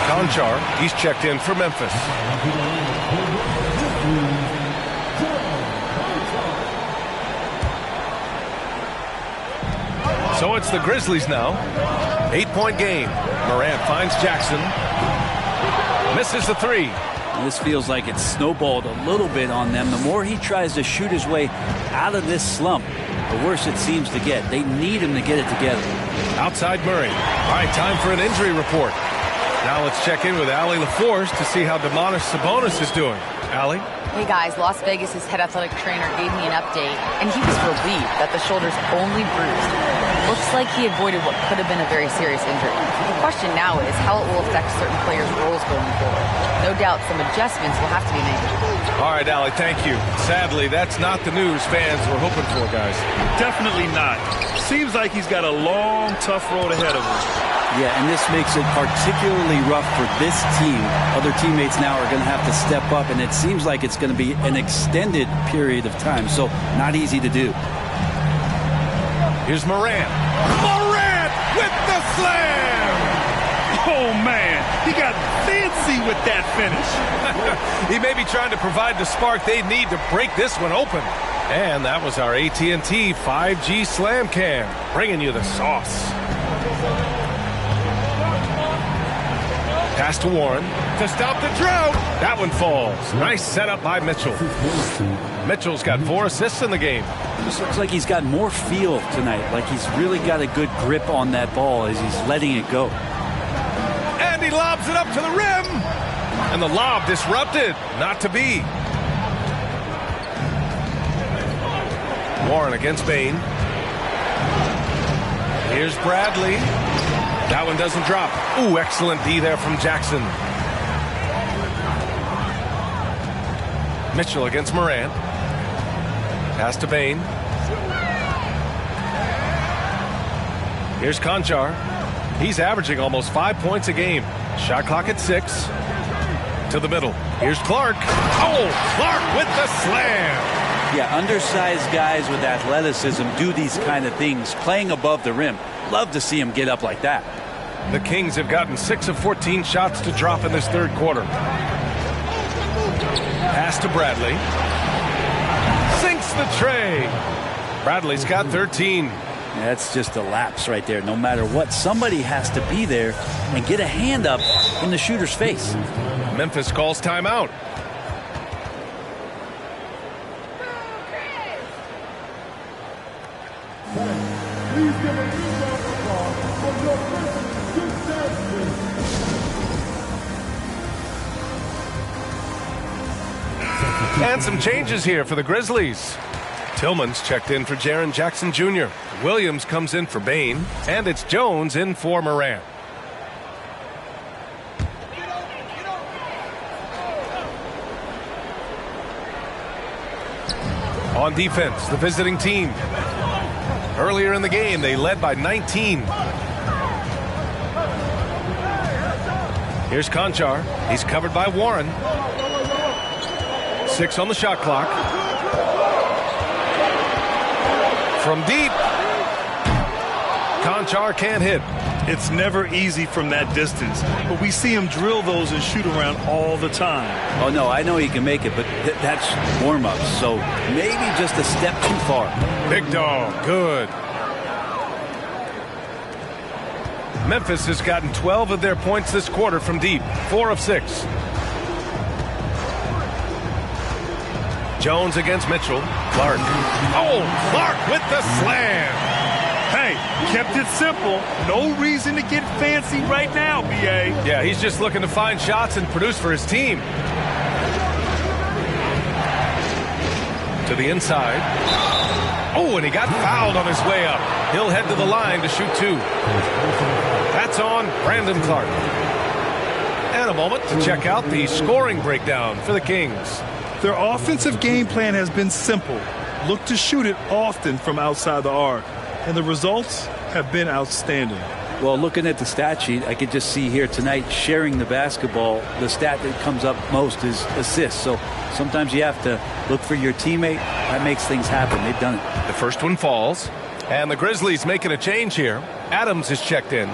Conchar, he's checked in for Memphis. So it's the Grizzlies now. 8-point game. Morant finds Jackson. Misses the three. This feels like it's snowballed a little bit on them. The more he tries to shoot his way out of this slump, the worse it seems to get. They need him to get it together. Outside Murray. All right, time for an injury report. Now let's check in with Allie LaForce to see how Domantas Sabonis is doing. Allie? Hey guys, Las Vegas' head athletic trainer gave me an update, and he was relieved that the shoulder's only bruised. Looks like he avoided what could have been a very serious injury. The question now is how it will affect certain players' roles going forward. No doubt some adjustments will have to be made. All right, Allie, thank you. Sadly, that's not the news fans were hoping for, guys. Definitely not. Seems like he's got a long, tough road ahead of him. Yeah, and this makes it particularly rough for this team. Other teammates now are going to have to step up, and it seems like it's going to be an extended period of time, so not easy to do. Here's Morant. Morant with the slam! Oh, man, he got fancy with that finish. He may be trying to provide the spark they need to break this one open. And that was our AT&T 5G Slam Cam, bringing you the sauce. Pass to Warren to stop the drought. That one falls. Nice setup by Mitchell. Mitchell's got 4 assists in the game. This looks like he's got more feel tonight, like he's really got a good grip on that ball as he's letting it go. And he lobs it up to the rim. And the lob disrupted. Not to be. Warren against Bain. Here's Bradley. That one doesn't drop. Ooh, excellent D there from Jackson. Mitchell against Morant. Pass to Bain. Here's Conchar. He's averaging almost 5 points a game. Shot clock at 6. To the middle. Here's Clark. Oh, Clark with the slam. Yeah, undersized guys with athleticism do these kind of things, playing above the rim. Love to see him get up like that. The Kings have gotten 6 of 14 shots to drop in this third quarter. Pass to Bradley. Sinks the tray. Bradley's got 13. That's just a lapse right there. No matter what, somebody has to be there and get a hand up in the shooter's face. Memphis calls timeout. And some changes here for the Grizzlies. Tillman's checked in for Jaren Jackson Jr. Williams comes in for Bain. And it's Jones in for Morant. On defense, the visiting team. Earlier in the game, they led by 19. Here's Conchar. He's covered by Warren. 6 on the shot clock. From deep. Conchar can't hit. It's never easy from that distance, but we see him drill those and shoot around all the time. Oh, no, I know he can make it, but that's warm-ups, so maybe just a step too far. Big dog, good. Memphis has gotten 12 of their points this quarter from deep, 4 of 6. Jones against Mitchell. Clark. Oh, Clark with the slam. Hey, kept it simple. No reason to get fancy right now, B.A. Yeah, he's just looking to find shots and produce for his team. To the inside. Oh, and he got fouled on his way up. He'll head to the line to shoot 2. That's on Brandon Clark. And a moment to check out the scoring breakdown for the Kings. Their offensive game plan has been simple. Look to shoot it often from outside the arc. And the results have been outstanding. Well, looking at the stat sheet, I could just see here tonight sharing the basketball. The stat that comes up most is assists. So sometimes you have to look for your teammate. That makes things happen. They've done it. The first one falls. And the Grizzlies making a change here. Adams is checked in.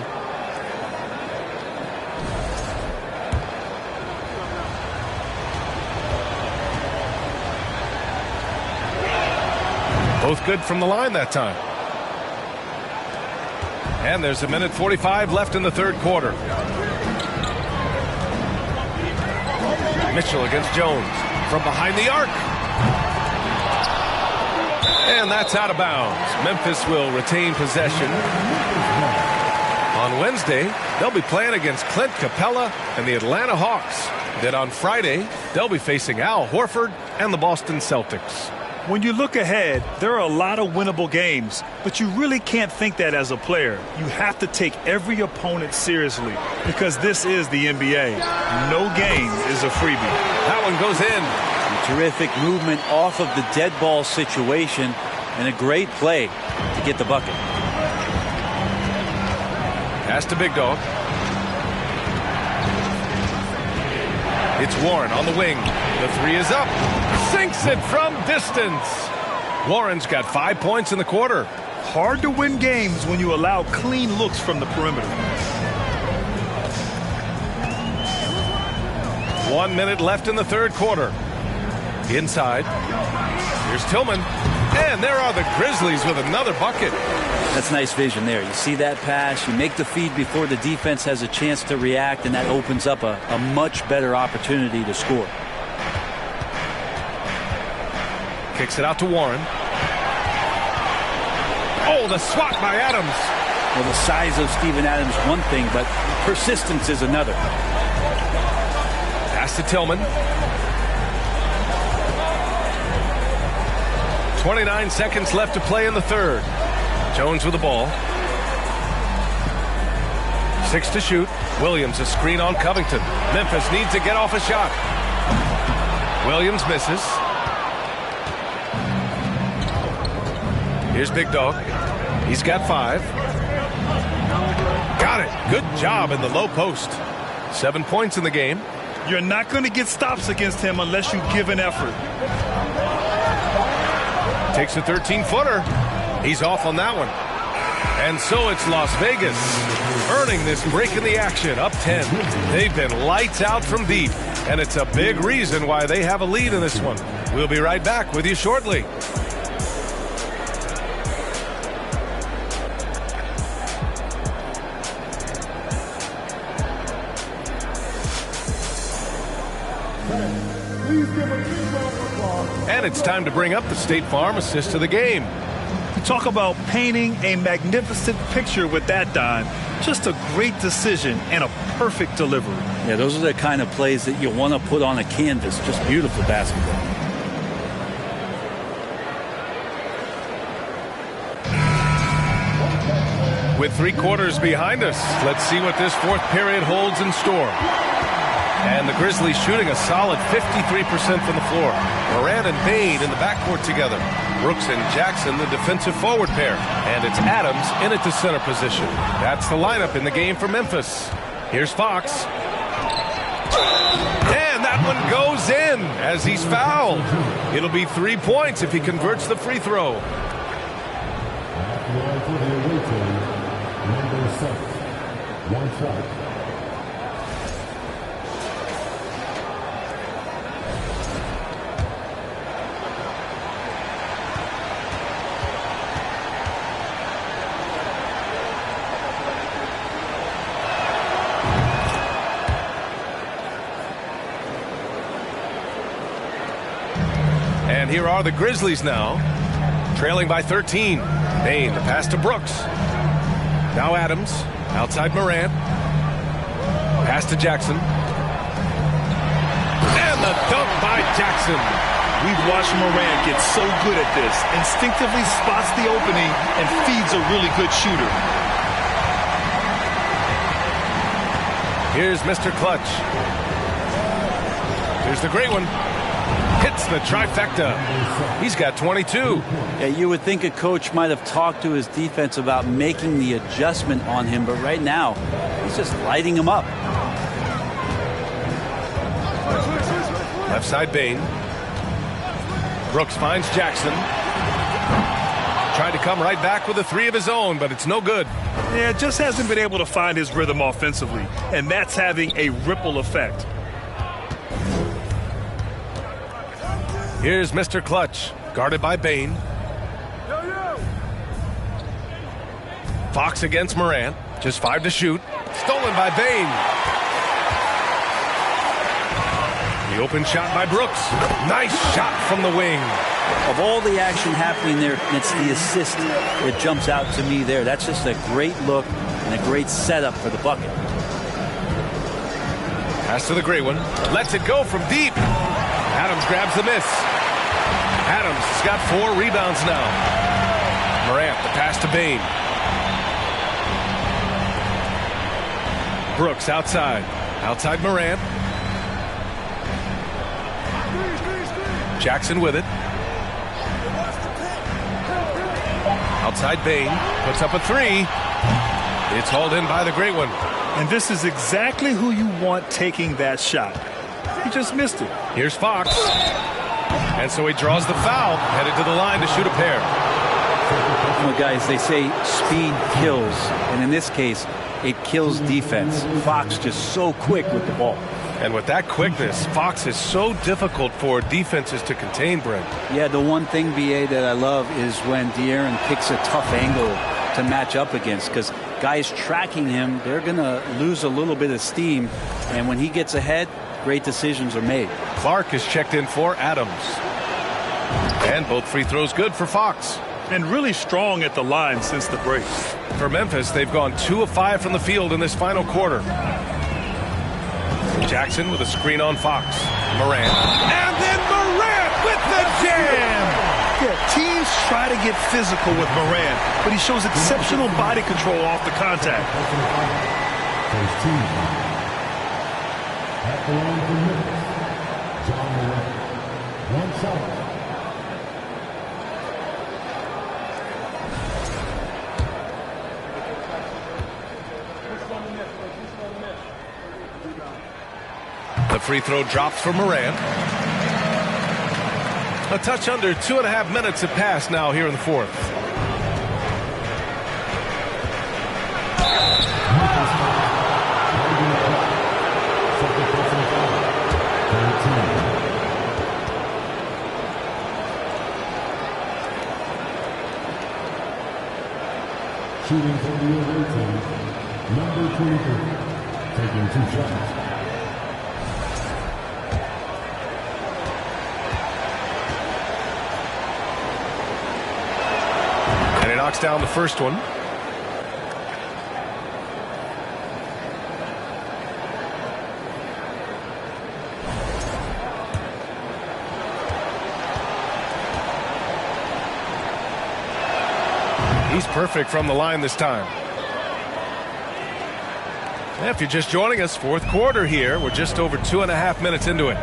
Both good from the line that time. And there's 1:45 left in the third quarter. Mitchell against Jones from behind the arc. And that's out of bounds. Memphis will retain possession. On Wednesday, they'll be playing against Clint Capella and the Atlanta Hawks. Then on Friday, they'll be facing Al Horford and the Boston Celtics. When you look ahead, there are a lot of winnable games, but you really can't think that as a player. You have to take every opponent seriously because this is the NBA. No game is a freebie. That one goes in. Terrific movement off of the dead ball situation and a great play to get the bucket. Pass to Big Dog. It's Warren on the wing. The three is up. Sinks it from distance. Warren's got 5 points in the quarter. Hard to win games when you allow clean looks from the perimeter. 1 minute left in the third quarter. Inside. Here's Tillman. And there are the Grizzlies with another bucket. That's nice vision there. You see that pass, you make the feed before the defense has a chance to react, and that opens up a much better opportunity to score. Kicks it out to Warren. Oh, the swat by Adams. Well, the size of Steven Adams one thing, but persistence is another. Pass to Tillman. 29 seconds left to play in the third. Jones with the ball. 6 to shoot. Williams a screen on Covington. Memphis needs to get off a shot. Williams misses. Here's Big Dog. He's got 5. Got it. Good job in the low post. 7 points in the game. You're not going to get stops against him unless you give an effort. Takes a 13-footer. He's off on that one. And so it's Las Vegas earning this break in the action, up 10. They've been lights out from deep, and it's a big reason why they have a lead in this one. We'll be right back with you shortly. And it's time to bring up the State Farm assist to the game. You talk about painting a magnificent picture with that, Don. Just a great decision and a perfect delivery. Yeah, those are the kind of plays that you want to put on a canvas. Just beautiful basketball. With 3 quarters behind us, let's see what this fourth period holds in store. And the Grizzlies shooting a solid 53% from the floor. Morant and Payne in the backcourt together. Brooks and Jackson, the defensive forward pair. And it's Adams in at the center position. That's the lineup in the game for Memphis. Here's Fox. And that one goes in as he's fouled. It'll be 3 points if he converts the free throw. Number 7, 1 foul. And here are the Grizzlies now, trailing by 13. Payne, the pass to Brooks. Now Adams, outside Morant. Pass to Jackson. And the dunk by Jackson. We've watched Morant get so good at this. Instinctively spots the opening and feeds a really good shooter. Here's Mr. Clutch. Here's the great one. Hits the trifecta. He's got 22. Yeah, you would think a coach might have talked to his defense about making the adjustment on him, but right now, he's just lighting him up. Left side Bane. Brooks finds Jackson. Tried to come right back with a 3 of his own, but it's no good. Yeah, just hasn't been able to find his rhythm offensively, and that's having a ripple effect. Here's Mr. Clutch, guarded by Bane. Fox against Morant. Just 5 to shoot. Stolen by Bain. The open shot by Brooks. Nice shot from the wing. Of all the action happening there, it's the assist that jumps out to me there. That's just a great look and a great setup for the bucket. Pass to the gray one. Lets it go from deep. Adams grabs the miss. Adams has got 4 rebounds now. Morant, the pass to Bain. Brooks outside. Outside Morant. Jackson with it. Outside Bain. Puts up a 3. It's hauled in by the great one. And this is exactly who you want taking that shot. He just missed it. Here's Fox. And so he draws the foul. Headed to the line to shoot a pair. Well, guys, they say speed kills. And in this case, it kills defense. Fox just so quick with the ball. And with that quickness, Fox is so difficult for defenses to contain, Brent. Yeah, the one thing, B.A., that I love is when De'Aaron picks a tough angle to match up against, because guys tracking him, they're going to lose a little bit of steam. And when he gets ahead, great decisions are made. Clark is checked in for Adams. And both free throws good for Fox. And really strong at the line since the break. For Memphis, they've gone 2 of 5 from the field in this final quarter. Jackson with a screen on Fox. Morant. And then Morant with the jam! Yeah, teams try to get physical with Morant, but he shows exceptional body control off the contact. First team. At the line for Memphis, John Morant. 1 shot. The free throw drops for Morant. A touch under 2.5 minutes have passed now here in the fourth. Shooting from the away team, number 23, taking 2 shots. Knocks down the first one. He's perfect from the line this time. If you're just joining us, fourth quarter here. We're just over 2.5 minutes into it.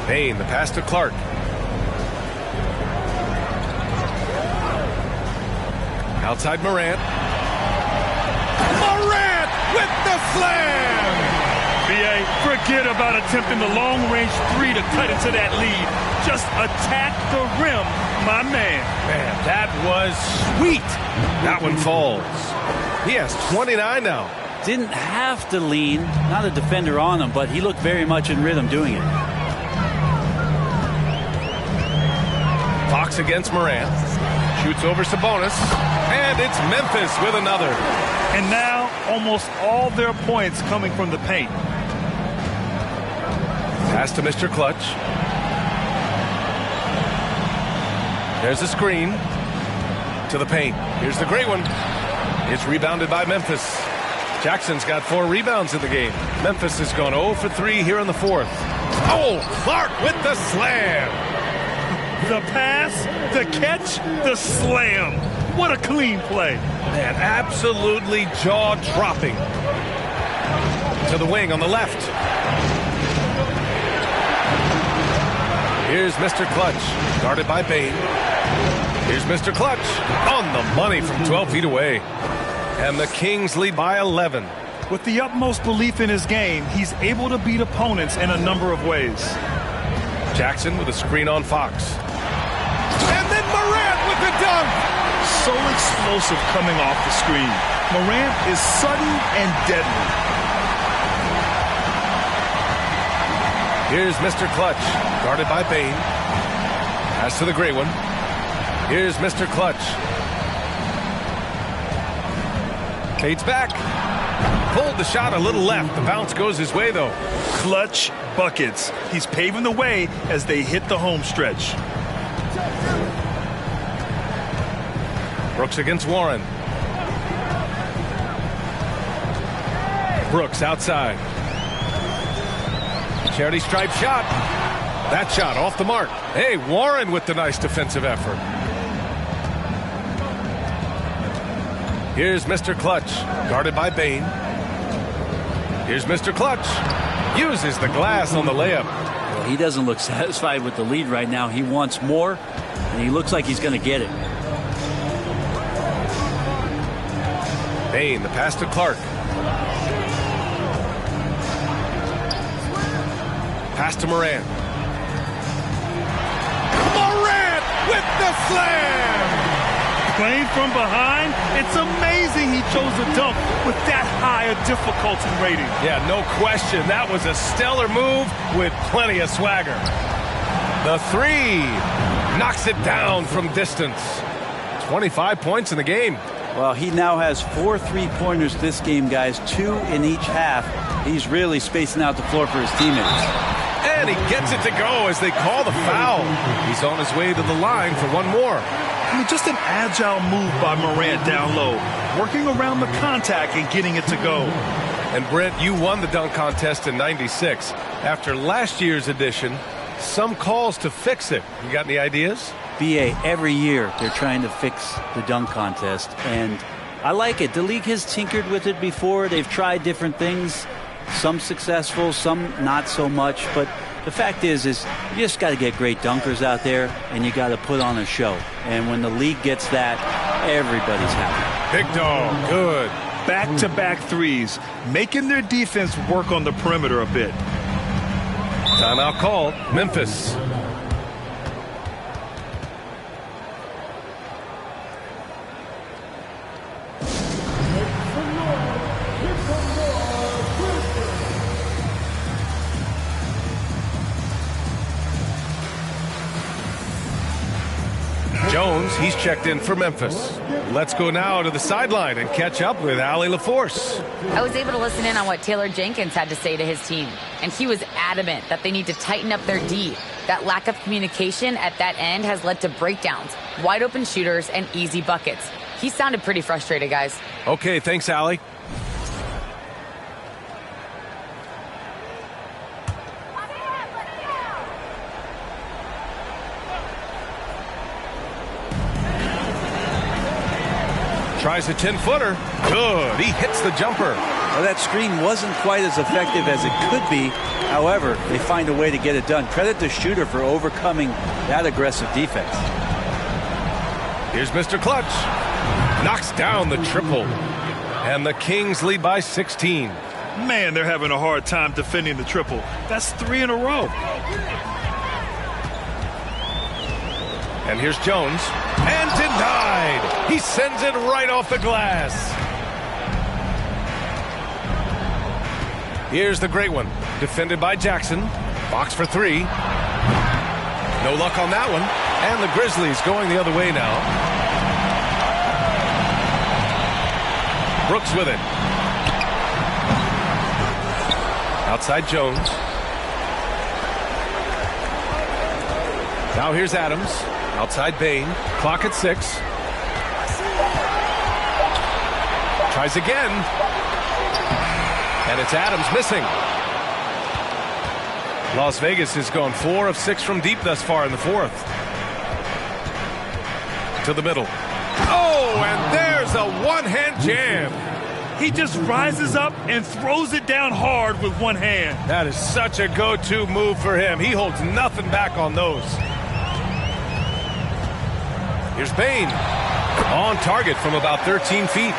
Bain, the pass to Clark. Outside Morant. Morant with the slam! B.A., forget about attempting the long-range 3 to cut into that lead. Just attack the rim, my man. Man, that was sweet. That one falls. He has 29 now. Didn't have to lean, not a defender on him, but he looked very much in rhythm doing it. Fox against Morant. Shoots over Sabonis. And it's Memphis with another. And now almost all their points coming from the paint. Pass to Mr. Clutch. There's a screen to the paint. Here's the great one. It's rebounded by Memphis. Jackson's got 4 rebounds in the game. Memphis has gone 0 for 3 here in the fourth. Oh, Clark with the slam. The pass, the catch, the slam. What a clean play. Man, absolutely jaw-dropping. To the wing on the left. Here's Mr. Clutch, guarded by Bain. Here's Mr. Clutch on the money from 12 feet away. And the Kings lead by 11. With the utmost belief in his game, he's able to beat opponents in a number of ways. Jackson with a screen on Fox. And then Morant with the dunk. So explosive coming off the screen. Morant is sudden and deadly. Here's Mr. Clutch, guarded by Bain. Pass to the gray one. Here's Mr. Clutch. Fades back. Pulled the shot a little left. The bounce goes his way, though. Clutch buckets. He's paving the way as they hit the home stretch. Brooks against Warren. Brooks outside. Charity stripe shot. That shot off the mark. Hey, Warren with the nice defensive effort. Here's Mr. Clutch, guarded by Bain. Here's Mr. Clutch. Uses the glass on the layup. Well, he doesn't look satisfied with the lead right now. He wants more, and he looks like he's going to get it. Bain, the pass to Clark. Pass to Morant. Morant with the slam! Playing from behind, it's amazing he chose a dunk with that high a difficulty rating. Yeah, no question. That was a stellar move with plenty of swagger. The three knocks it down from distance. 25 points in the game. Well, he now has 4 3-pointers this game, guys, 2 in each half. He's really spacing out the floor for his teammates. And he gets it to go as they call the foul. He's on his way to the line for one more. I mean, just an agile move by Morant down low, working around the contact and getting it to go. And Brent, you won the dunk contest in '96. After last year's edition, some calls to fix it. You got any ideas? BA, every year they're trying to fix the dunk contest, and I like it. The league has tinkered with it before. They've tried different things, some successful, some not so much, but the fact is you just got to get great dunkers out there, and you got to put on a show. And when the league gets that, everybody's happy. Big dog, good. Back-to-back threes, making their defense work on the perimeter a bit. Timeout called. Memphis. Jones, he's checked in for Memphis. Let's go now to the sideline and catch up with Allie LaForce. I was able to listen in on what Taylor Jenkins had to say to his team, and he was adamant that they need to tighten up their D. That lack of communication at that end has led to breakdowns, wide open shooters, and easy buckets. He sounded pretty frustrated, guys. Okay, thanks, Allie. Tries a 10-footer. Good. He hits the jumper. Well, that screen wasn't quite as effective as it could be. However, they find a way to get it done. Credit the shooter for overcoming that aggressive defense. Here's Mr. Clutch. Knocks down the triple. And the Kings lead by 16. Man, they're having a hard time defending the triple. That's 3 in a row. And here's Jones. And denied. He sends it right off the glass. Here's the great one. Defended by Jackson. Box for 3. No luck on that one. And the Grizzlies going the other way now. Brooks with it. Outside Jones. Now here's Adams. Outside Bain. Clock at 6. Tries again. And it's Adams missing. Las Vegas has gone 4 of 6 from deep thus far in the fourth. To the middle. Oh, and there's a one-hand jam. He just rises up and throws it down hard with one hand. That is such a go-to move for him. He holds nothing back on those. Here's Bain. On target from about 13 feet.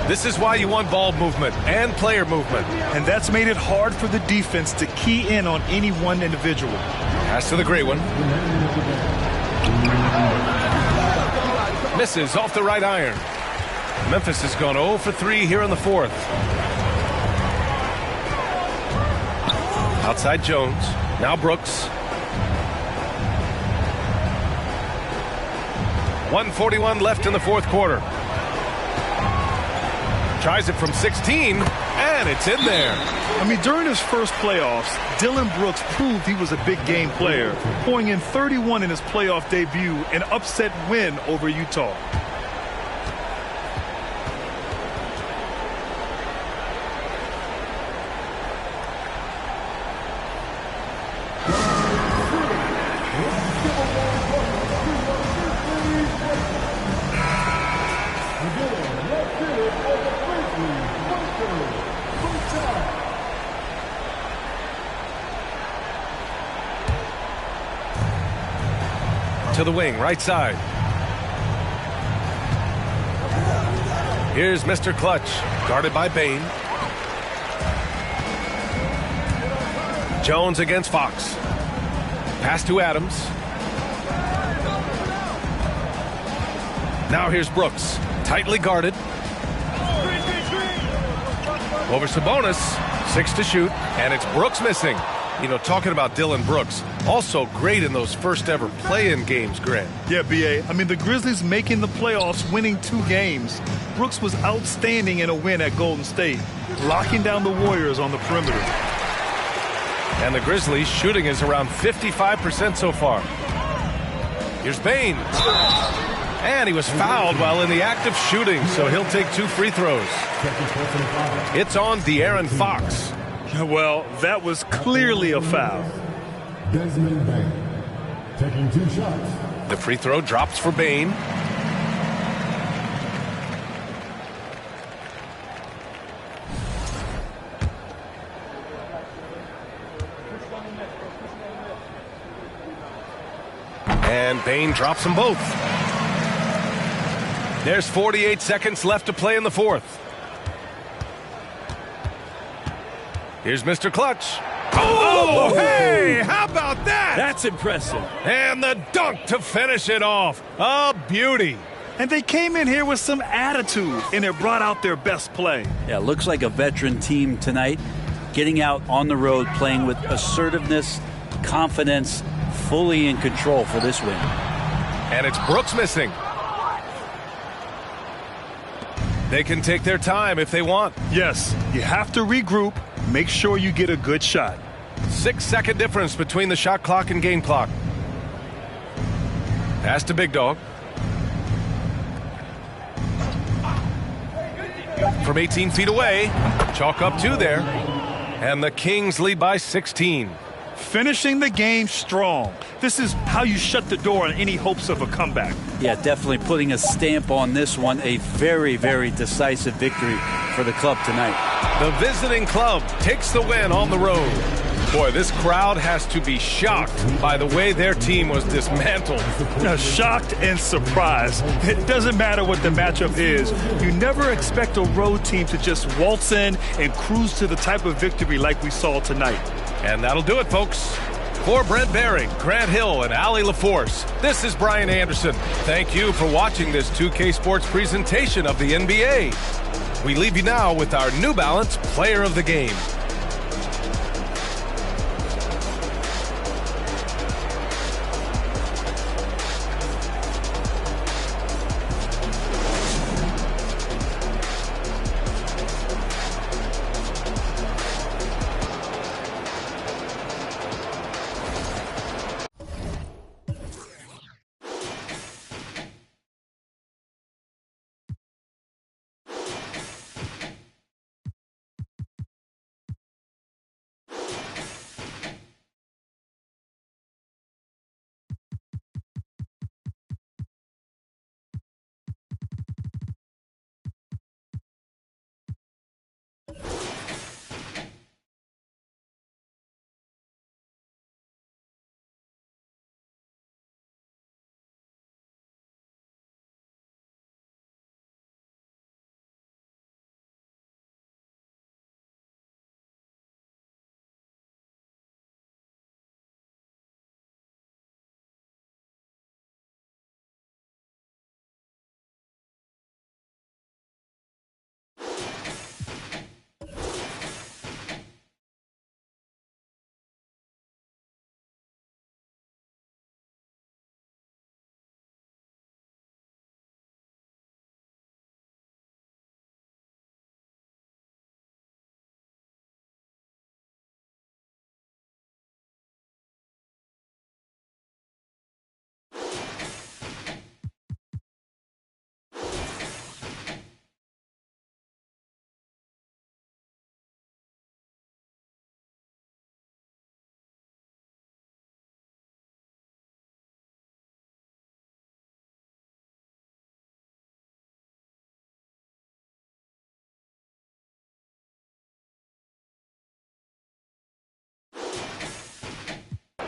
This is why you want ball movement and player movement. And that's made it hard for the defense to key in on any one individual. Pass to the great one. Misses off the right iron. Memphis has gone 0 for 3 here in the fourth. Outside Jones. Now Brooks. 1:41 left in the fourth quarter. Tries it from 16, and it's in there. I mean, during his first playoffs, Dylan Brooks proved he was a big game player, pouring in 31 in his playoff debut, an upset win over Utah. To the wing, right side. Here's Mr. Clutch, guarded by Bain. Jones against Fox. Pass to Adams. Now here's Brooks, tightly guarded. Over Sabonis, 6 to shoot, and it's Brooks missing. You know, talking about Dylan Brooks, also great in those first ever play-in games, Grant. Yeah, B.A. I mean, the Grizzlies making the playoffs, winning 2 games. Brooks was outstanding in a win at Golden State, locking down the Warriors on the perimeter. And the Grizzlies shooting is around 55% so far. Here's Bain. And he was fouled while in the act of shooting, so he'll take 2 free throws. It's on De'Aaron Fox. Well, that was clearly a foul. Desmond Bain taking 2 shots. The free throw drops for Bain. And Bain drops them both. There's 48 seconds left to play in the fourth. Here's Mr. Clutch. Oh, hey, how about that? That's impressive. And the dunk to finish it off. A beauty. And they came in here with some attitude, and it brought out their best play. Yeah, looks like a veteran team tonight, getting out on the road, playing with assertiveness, confidence, fully in control for this win. And it's Brooks missing. They can take their time if they want. Yes, you have to regroup. Make sure you get a good shot. 6-second difference between the shot clock and game clock. Pass to Big Dog. From 18 feet away, chalk up 2 there. And the Kings lead by 16. Finishing the game strong. This is how you shut the door on any hopes of a comeback. Yeah, definitely putting a stamp on this one. A very, very decisive victory for the club tonight. The visiting club takes the win on the road. Boy, this crowd has to be shocked by the way their team was dismantled. Shocked and surprised. It doesn't matter what the matchup is. You never expect a road team to just waltz in and cruise to the type of victory like we saw tonight. And that'll do it, folks. For Brent Baring, Grant Hill, and Allie LaForce, this is Brian Anderson. Thank you for watching this 2K Sports presentation of the NBA. We leave you now with our New Balance Player of the Game.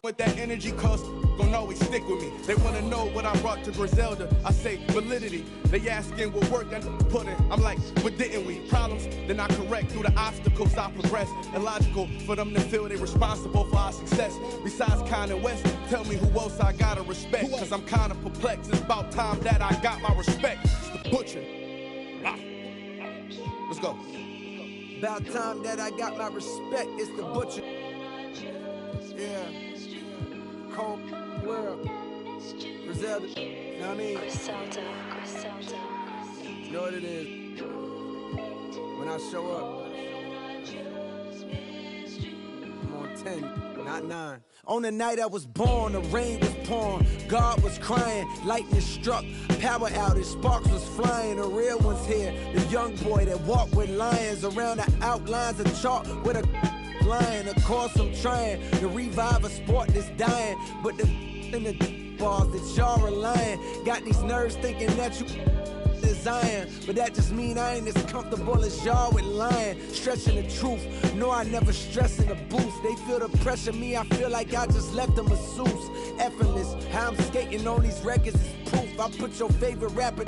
with that energy, cause gon' always stick with me. They wanna know what I brought to Griselda. I say validity. They asking what work that put in. I'm like, but didn't we? Problems, then I correct through the obstacles I progress. Illogical for them to feel they responsible for our success. Besides Kanye West, tell me who else I gotta respect. Cause I'm kinda perplexed. It's about time that I got my respect. It's the Butcher. Let's go. About time that I got my respect. It's the Butcher. Yeah. Cold world. Griselda. You know what I mean? Griselda. You know what it is? When I show up, I'm on 10, not 9. On the night I was born, the rain was pouring, God was crying, lightning struck, power outage, sparks was flying, the real one's here, the young boy that walked with lions around the outlines of chalk with a lion. Of course I'm trying to revive a sport that's dying, but the in the bars that y'all relying got these nerves thinking that you Zion, but that just mean I ain't as comfortable as y'all with lying, stretching the truth. No, I never stress in the booth. They feel the pressure, me, I feel like I just left a masseuse. Effortless, how I'm skating on these records is proof. I put your favorite rapper